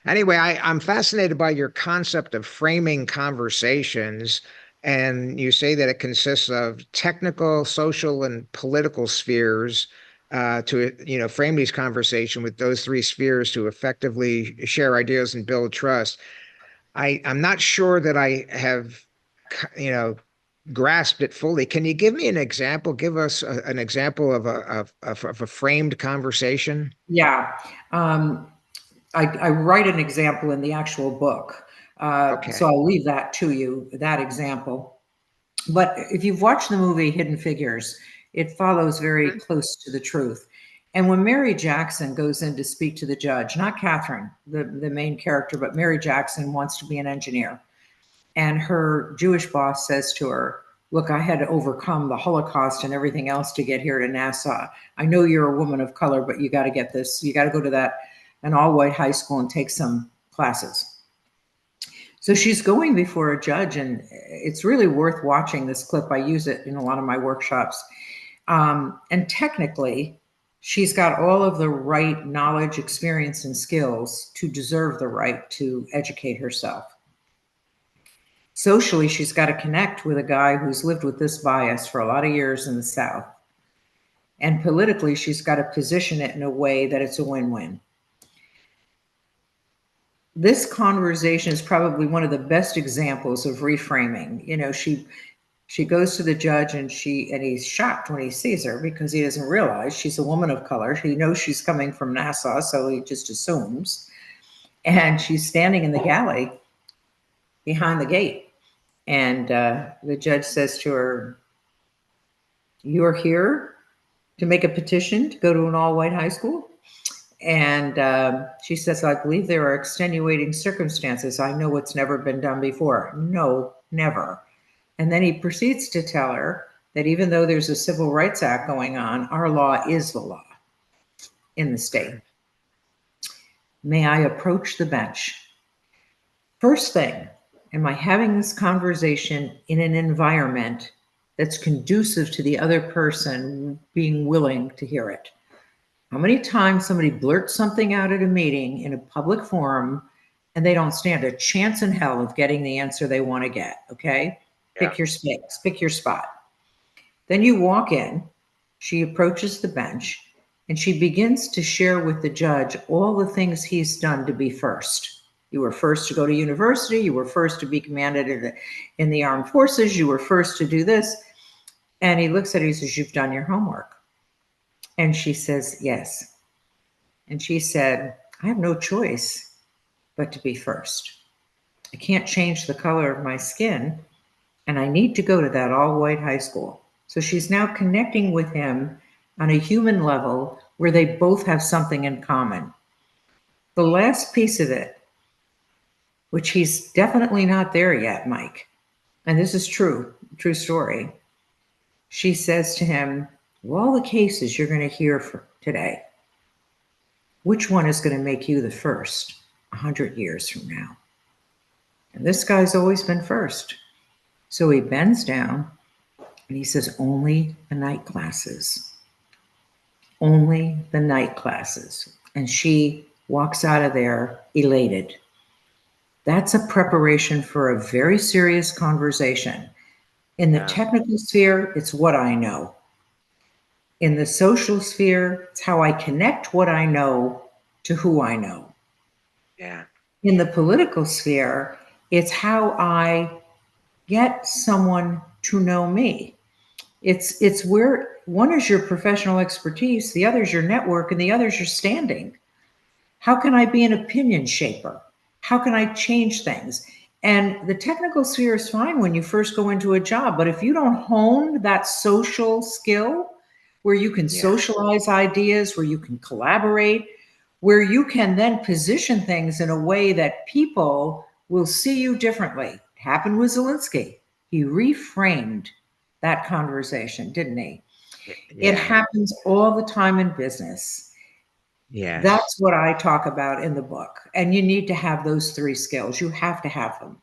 Anyway, I'm fascinated by your concept of framing conversations, and you say that it consists of technical, social, and political spheres to, frame these conversation with those three spheres to effectively share ideas and build trust. I'm not sure that I have, you know, grasped it fully. Can you give me an example? Give us an example of a framed conversation. Yeah. Um, I write an example in the actual book. So Okay. I'll leave that to you, that example. But if you've watched the movie Hidden Figures, it follows very Mhm. close to the truth. And when Mary Jackson goes in to speak to the judge, not Catherine, the main character, but Mary Jackson wants to be an engineer. And her Jewish boss says to her, "Look, I had to overcome the Holocaust and everything else to get here to NASA. I know you're a woman of color, but you got to get this. You got to go to an all white high school and take some classes." So she's going before a judge, and it's really worth watching this clip. I use it in a lot of my workshops. And technically, she's got all of the right knowledge, experience, and skills to deserve the right to educate herself. Socially, she's got to connect with a guy who's lived with this bias for a lot of years in the South. And politically, she's got to position it in a way that it's a win win. This conversation is probably one of the best examples of reframing. She goes to the judge, and he's shocked when he sees her because he doesn't realize she's a woman of color. He knows she's coming from NASA, so he just assumes. And she's standing in the galley behind the gate. And the judge says to her, "You're here to make a petition to go to an all white high school?" And she says, "I believe there are extenuating circumstances. I know it's never been done before." "No, never." And then he proceeds to tell her that even though there's a Civil Rights Act going on, our law is the law in the state. May I approach the bench? First thing, am I having this conversation in an environment that's conducive to the other person being willing to hear it? How many times somebody blurts something out at a meeting in a public forum and they don't stand a chance in hell of getting the answer they want to get? Okay. Yeah. Pick your space, pick your spot. Then you walk in, she approaches the bench, and she begins to share with the judge all the things he's done to be first. You were first to go to university, you were first to be commanded in the armed forces, you were first to do this. And he looks at her, he says, "You've done your homework." And she says, "Yes." And she said, "I have no choice but to be first. I can't change the color of my skin, and I need to go to that all white high school." So she's now connecting with him on a human level where they both have something in common. The last piece of it, which he's definitely not there yet, Mike, and this is true story. She says to him, "Of all the cases you're going to hear for today, which one is going to make you the first 100 years from now?" And this guy's always been first. So he bends down and he says, "Only the night classes. Only the night classes." And she walks out of there elated. That's a preparation for a very serious conversation. In the Yeah. technical sphere, it's what I know. In the social sphere, it's how I connect what I know to who I know. Yeah. In the political sphere, it's how I get someone to know me. It's where one is your professional expertise, the other is your network, and the other is your standing. How can I be an opinion shaper? How can I change things? And the technical sphere is fine when you first go into a job, but if you don't hone that social skill where you can Yeah. socialize ideas, where you can collaborate, where you can then position things in a way that people will see you differently. It happened with Zelensky. He reframed that conversation, didn't he? It Yeah. happens all the time in business. Yes. That's what I talk about in the book. And you need to have those three skills. You have to have them.